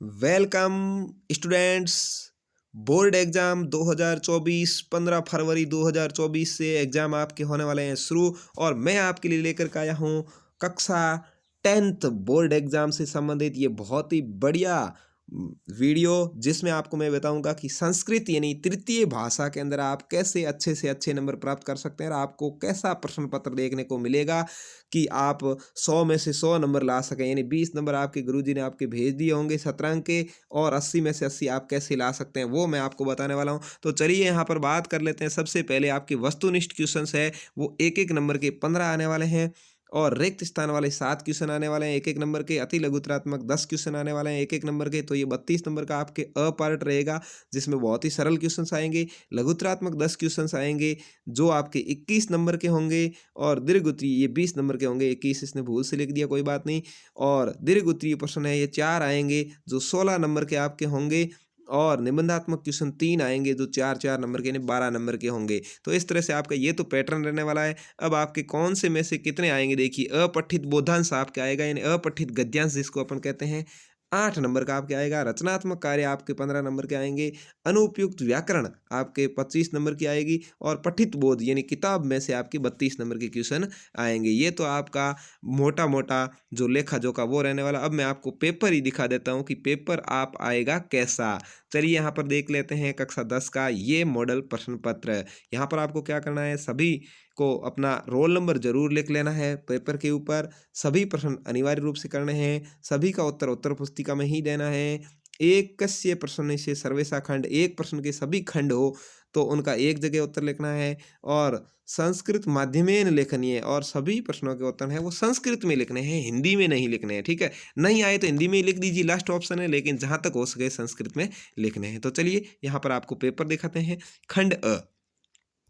Welcome students. Board exam 2024 15 फरवरी 2024 से exam आपके होने वाले हैं शुरू। और मैं आपके लिए लेकर के आया हूँ कक्षा 10th बोर्ड एग्जाम से संबंधित ये बहुत ही बढ़िया वीडियो, जिसमें आपको मैं बताऊंगा कि संस्कृत यानी तृतीय भाषा के अंदर आप कैसे अच्छे से अच्छे नंबर प्राप्त कर सकते हैं और आपको कैसा प्रश्न पत्र देखने को मिलेगा कि आप 100 में से 100 नंबर ला सकें। यानी 20 नंबर आपके गुरुजी ने आपके भेज दिए होंगे 17 अंक के, और 80 में से 80 आप कैसे ला सकते हैं वो मैं आपको बताने वाला हूं। तो चलिए यहाँ पर बात कर लेते हैं। सबसे पहले आपके वस्तुनिष्ठ क्वेश्चंस है वो एक एक नंबर के 15 आने वाले हैं, और रिक्त स्थान वाले 7 क्वेश्चन आने वाले हैं एक एक नंबर के। अति लघुतरात्मक 10 क्वेश्चन आने वाले हैं एक एक नंबर के। तो ये 32 नंबर का आपके अ पार्ट रहेगा, जिसमें बहुत ही सरल क्वेश्चन आएंगे। लघुतरात्मक 10 क्वेश्चन आएंगे जो आपके 21 नंबर के होंगे, और दीर्घ उत्तरीय ये 20 नंबर के होंगे। 21 इसने भूल से लिख दिया, कोई बात नहीं। और दीर्घ उत्तरीय प्रश्न है ये 4 आएंगे जो 16 नंबर के आपके होंगे, और निबंधात्मक क्वेश्चन 3 आएंगे जो 4-4 नंबर के यानी 12 नंबर के होंगे। तो इस तरह से आपका ये तो पैटर्न रहने वाला है। अब आपके कौन से में से कितने आएंगे देखिए। अपठित बोधांश आपके आएगा यानी अपठित गद्यांश जिसको अपन कहते हैं 8 नंबर का आपके आएगा। रचनात्मक कार्य आपके 15 नंबर के आएंगे। अनुपयुक्त व्याकरण आपके 25 नंबर की आएगी, और पठित बोध यानी किताब में से आपके 32 नंबर के क्वेश्चन आएंगे। ये तो आपका मोटा मोटा जो लेखा जोखा वो रहने वाला। अब मैं आपको पेपर ही दिखा देता हूँ कि पेपर आप आएगा कैसा। चलिए यहाँ पर देख लेते हैं कक्षा 10 का ये मॉडल प्रश्न पत्र। यहाँ पर आपको क्या करना है, सभी को अपना रोल नंबर जरूर लिख लेना है पेपर के ऊपर। सभी प्रश्न अनिवार्य रूप से करने हैं। सभी का उत्तर उत्तर पुस्तिका में ही देना है। एक कस्य प्रश्न से सर्वेशा खंड, एक प्रश्न के सभी खंड हो तो उनका एक जगह उत्तर लिखना है। और संस्कृत माध्यमेन लेखनीय, और सभी प्रश्नों के उत्तर हैं वो संस्कृत में लिखने हैं, हिंदी में नहीं लिखने हैं। ठीक है, नहीं आए तो हिंदी में ही लिख दीजिए, लास्ट ऑप्शन है, लेकिन जहां तक हो सके संस्कृत में लिखने हैं। तो चलिए यहाँ पर आपको पेपर दिखाते हैं। खंड अ,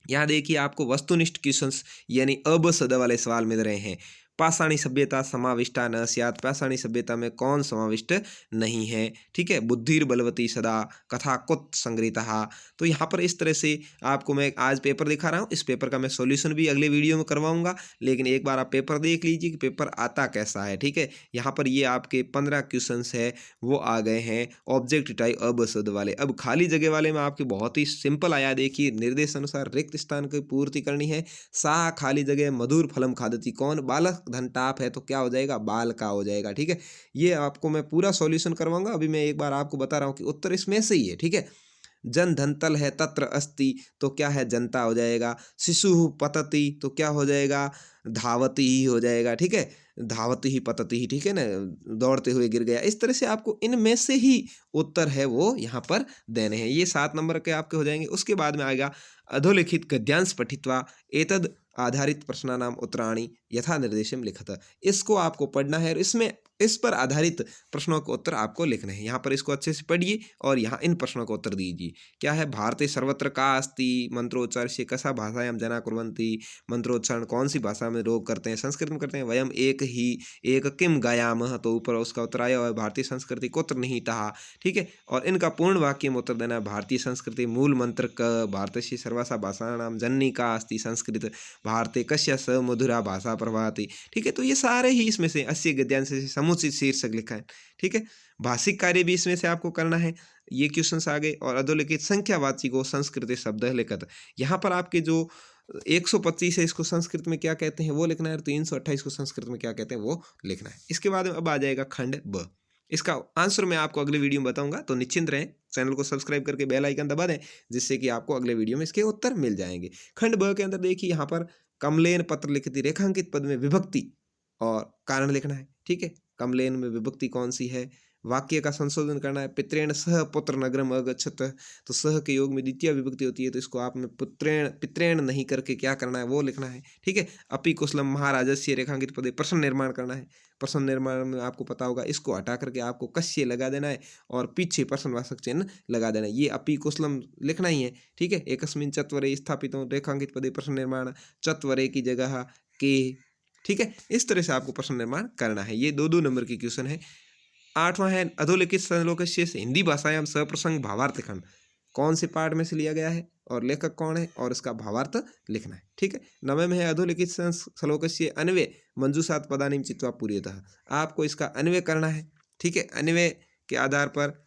यहाँ देखिए आपको वस्तुनिष्ठ क्वेश्चंस यानी अब सद वाले सवाल मिल रहे हैं। पाषाणी सभ्यता समाविष्टा न स्यात्, पाषाणी सभ्यता में कौन समाविष्ट नहीं है। ठीक है, बुद्धिर बलवती सदा कथा कुत संग्रहिता। तो यहाँ पर इस तरह से आपको मैं आज पेपर दिखा रहा हूँ। इस पेपर का मैं सॉल्यूशन भी अगले वीडियो में करवाऊंगा, लेकिन एक बार आप पेपर देख लीजिए कि पेपर आता कैसा है। ठीक है, यहाँ पर ये आपके 15 क्वेश्चन है वो आ गए हैं ऑब्जेक्ट टाइप अब सद वाले। अब खाली जगह वाले में आपके बहुत ही सिंपल आया। देखिए, निर्देश अनुसार रिक्त स्थान की पूर्ति करनी है। सा खाली जगह मधुर फलम खादती कौन, बालक धन टाप है तो क्या हो जाएगा, बाल का हो जाएगा। ठीक है, ये आपको मैं पूरा सॉल्यूशन करवाऊंगा। अभी मैं एक बार आपको बता रहा हूँ कि उत्तर इसमें से ही है। ठीक है, जन धन तल है तत्र अस्ति तो क्या है, जनता हो जाएगा। शिशु पतति तो क्या हो जाएगा, धावती ही हो जाएगा। ठीक है, धावती ही पतति ही। ठीक है ना, दौड़ते हुए गिर गया। इस तरह से आपको इनमें से ही उत्तर है वो यहाँ पर देने हैं। ये 7 नंबर के आपके हो जाएंगे। उसके बाद में आएगा अधोलिखित गद्यांश पठित्वा एतद आधारित प्रश्नानाम उत्तराणि यथा निर्देशम लिखत। इसको आपको पढ़ना है और इसमें इस पर आधारित प्रश्नों के उत्तर आपको लिखने हैं। यहाँ पर इसको अच्छे से पढ़िए और यहाँ इन प्रश्नों का उत्तर दीजिए। क्या है, भारते सर्वत्र का अस्ति मंत्रोच्चार से कसा भाषायां जना कुर्वन्ति, मंत्रोच्चारण कौन सी भाषा में लोग करते हैं, संस्कृत में करते हैं। वयम एक ही एक किम गायामः, तो ऊपर उसका उत्तर आया हुआ है भारतीय संस्कृति कुत्र निहितः। ठीक है, और इनका पूर्ण वाक्य में उत्तर देना है। भारतीय संस्कृति मूल मंत्र क, भारतस्य सर्वासा भाषाणां जननी का अस्ति संस्कृत, भारते कस्य स मधुरा भाषा प्रभाति। ठीक है, तो ये सारे ही इसमें से 80 गद्यांश से समुचित शीर्षक लिखा है। ठीक है, भाषिक कार्य भी इसमें से आपको करना है। ये क्वेश्चंस आ गए। और अधोलिखित संख्यावाची को संस्कृत शब्द लिखत। यहाँ पर आपके जो 125 है इसको संस्कृत में क्या कहते हैं वो लिखना है, 328 को संस्कृत में क्या कहते हैं वो लिखना है। इसके बाद अब आ जाएगा खंड ब। इसका आंसर मैं आपको अगले वीडियो में बताऊंगा, तो निश्चिंत रहें। चैनल को सब्सक्राइब करके बेल आइकन दबा दें, जिससे कि आपको अगले वीडियो में इसके उत्तर मिल जाएंगे। खंड ब के अंदर देखिए यहाँ पर कमलेन पत्र लिखती रेखांकित पद में विभक्ति और कारण लिखना है। ठीक है, कमलेन में विभक्ति कौन सी है, वाक्य का संशोधन करना है। पित्रेण सह पुत्र नगरम अगच्छत, तो सह के योग में द्वितीय विभक्ति होती है, तो इसको आपने पुत्रेण पित्रेण नहीं करके क्या करना है वो लिखना है। ठीक है, अपि कुशलम महाराजस्य रेखांकित पदे प्रश्न निर्माण करना है। प्रश्न निर्माण में आपको पता होगा इसको हटा करके आपको कस्य लगा देना है और पीछे प्रश्नवाचक चिन्ह लगा देना है। ये अपि कुशलम लिखना ही है। ठीक है, एकस्मिन चत्वरे स्थापित रेखांकित पदे प्रश्न निर्माण, चत्वरे की जगह के। ठीक है, इस तरह से आपको प्रश्न निर्माण करना है। ये 2-2 नंबर की क्वेश्चन है। 8वां है अधोलिखित श्लोकस्य हिंदी भाषायां सप्रसंग भावार्थ लिखन, कौन से पार्ट में से लिया गया है और लेखक कौन है और इसका भावार्थ लिखना है। ठीक है, 9वें में है अधोलिखित श्लोकस्य अन्वय मंजूषात पदानि चित्वा पूर्यतः, आपको इसका अन्वय करना है। ठीक है, अन्वय के आधार पर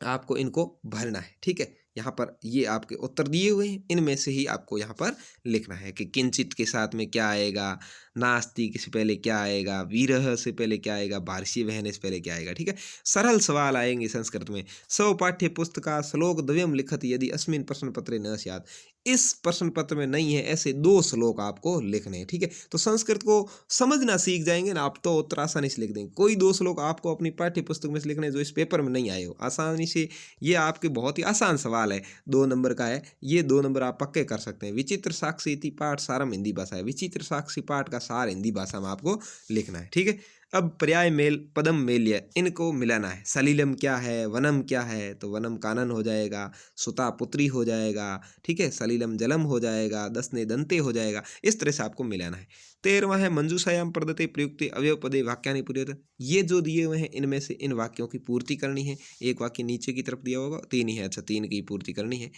आपको इनको भरना है। ठीक है, यहाँ पर ये आपके उत्तर दिए हुए हैं, इनमें से ही आपको यहाँ पर लिखना है कि किंचित के साथ में क्या आएगा, नास्ति से पहले क्या आएगा, विरह से पहले क्या आएगा, बार्षि वहने से पहले क्या आएगा। ठीक है, सरल सवाल आएंगे संस्कृत में। सौ पाठ्य पुस्तका श्लोक द्वयम लिखत यदि अस्मिन प्रश्न पत्रे न स्यात्। इस प्रश्न पत्र में नहीं है ऐसे 2 श्लोक आपको लिखने हैं। ठीक है, तो संस्कृत को समझना सीख जाएंगे ना आप तो उत्तर आसानी से लिख देंगे। कोई 2 श्लोक आपको अपनी पाठ्य पुस्तक में से लिखने जो इस पेपर में नहीं आए हो आसानी से। ये आपके बहुत ही आसान सवाल है, 2 नंबर का है, ये 2 नंबर आप पक्के कर सकते हैं। विचित्र साक्षी इति पाठ सारम हिंदी भाषा है, विचित्र साक्षी पाठ का सार हिंदी भाषा में आपको लिखना है। ठीक है, अब पर्याय मेल पदम मेल्य इनको मिलाना है। सलीलम क्या है, वनम क्या है, तो वनम कानन हो जाएगा, सुता पुत्री हो जाएगा। ठीक है, सलीलम जलम हो जाएगा, दसने दंते हो जाएगा। इस तरह से आपको मिलाना है। 13वां है मंजूषायाम प्रदत्ते प्रयुक्ते अवयव पदे वाक्यानि पूर्यते। ये जो दिए हुए हैं इनमें से इन वाक्यों की पूर्ति करनी है। एक वाक्य नीचे की तरफ दिया होगा, 3 ही है, अच्छा 3 की पूर्ति करनी है।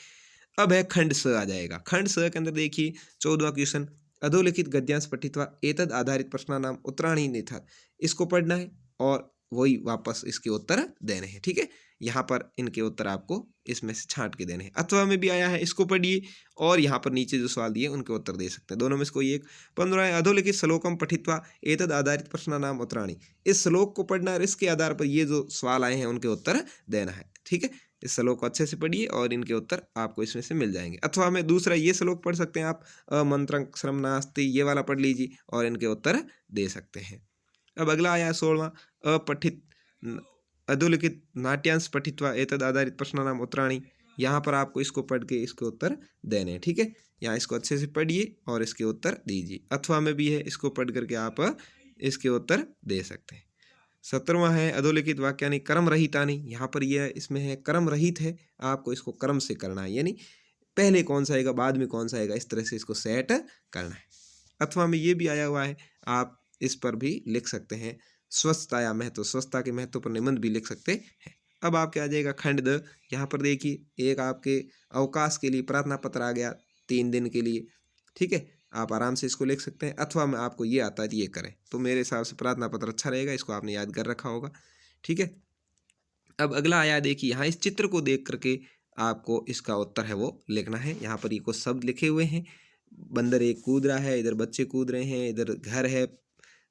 अब है खंड स आ जाएगा। खंड स के अंदर देखिए 14वां क्वेश्चन, अधोलिखित गद्यांश पठित्वा एतद आधारित प्रश्नानाम उत्तराणि नेथा। इसको पढ़ना है और वही वापस इसके उत्तर देने हैं। ठीक है, यहाँ पर इनके उत्तर आपको इसमें से छांट के देने हैं। अथवा में भी आया है, इसको पढ़िए और यहाँ पर नीचे जो सवाल दिए उनके उत्तर दे सकते हैं, दोनों में से कोई एक। 15 है अधोलिखित श्लोकम पठित्वा एतद आधारित प्रश्नानाम उत्तराणि। इस श्लोक को पढ़ना है, इसके आधार पर ये जो सवाल आए हैं उनके उत्तर देना है। ठीक है, इस श्लोक को अच्छे से पढ़िए और इनके उत्तर आपको इसमें से मिल जाएंगे। अथवा में दूसरा ये श्लोक पढ़ सकते हैं आप, अमंत्रं श्रम नास्ति, ये वाला पढ़ लीजिए और इनके उत्तर दे सकते हैं। अब अगला आया 16वां, अपठित अधोलिखित नाट्यांश पठित्वा एतद आधारित प्रश्नानाम उत्तराणि। यहाँ पर आपको इसको पढ़ के इसके उत्तर देने हैं। ठीक है, यहाँ इसको अच्छे से पढ़िए और इसके उत्तर दीजिए। अथवा में भी है, इसको पढ़ करके आप इसके उत्तर दे सकते हैं। 17वां है अधोलिखित वाक्यानि कर्म रहितानि। यहाँ पर यह इसमें है कर्म रहित है, आपको इसको कर्म से करना है, यानी पहले कौन सा आएगा बाद में कौन सा आएगा, इस तरह से इसको सेट करना है। अथवा में ये भी आया हुआ है, आप इस पर भी लिख सकते हैं। स्वच्छता या महत्व, स्वच्छता के महत्व पर निबंध भी लिख सकते हैं। अब आपके आ जाएगा खंड द। यहाँ पर देखिए एक आपके अवकाश के लिए प्रार्थना पत्र आ गया 3 दिन के लिए। ठीक है, आप आराम से इसको लिख सकते हैं। अथवा में आपको ये आता है ये करें, तो मेरे हिसाब से प्रार्थना पत्र अच्छा रहेगा, इसको आपने याद कर रखा होगा। ठीक है, अब अगला आया देखिए, यहाँ इस चित्र को देख करके आपको इसका उत्तर है वो लिखना है। यहाँ पर ये कुछ शब्द लिखे हुए हैं, बंदर एक कूद रहा है, इधर बच्चे कूद रहे हैं, इधर घर है,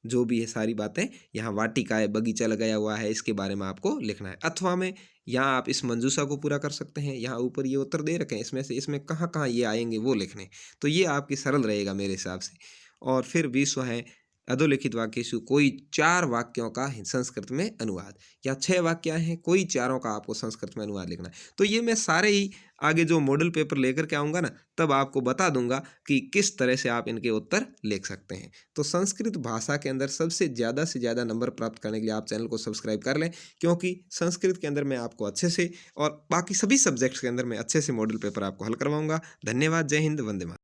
जो भी है सारी बातें। यहाँ वाटिका है, बगीचा लगाया हुआ है, इसके बारे में आपको लिखना है। अथवा में यहाँ आप इस मंजूषा को पूरा कर सकते हैं। यहाँ ऊपर ये उत्तर दे रखे हैं, इसमें से इसमें कहाँ कहाँ ये आएंगे वो लिखने, तो ये आपकी सरल रहेगा मेरे हिसाब से। और फिर 20वां है अधोलिखित वाक्येषु कोई 4 वाक्यों का संस्कृत में अनुवाद। या 6 वाक्य हैं, कोई 4 का आपको संस्कृत में अनुवाद लिखना है। तो ये मैं सारे ही आगे जो मॉडल पेपर लेकर के आऊँगा ना, तब आपको बता दूंगा कि किस तरह से आप इनके उत्तर लिख सकते हैं। तो संस्कृत भाषा के अंदर सबसे ज़्यादा से ज़्यादा नंबर प्राप्त करने के लिए आप चैनल को सब्सक्राइब कर लें, क्योंकि संस्कृत के अंदर मैं आपको अच्छे से और बाकी सभी सब्जेक्ट्स के अंदर मैं अच्छे से मॉडल पेपर आपको हल करवाऊँगा। धन्यवाद, जय हिंद, वंदे मातरम।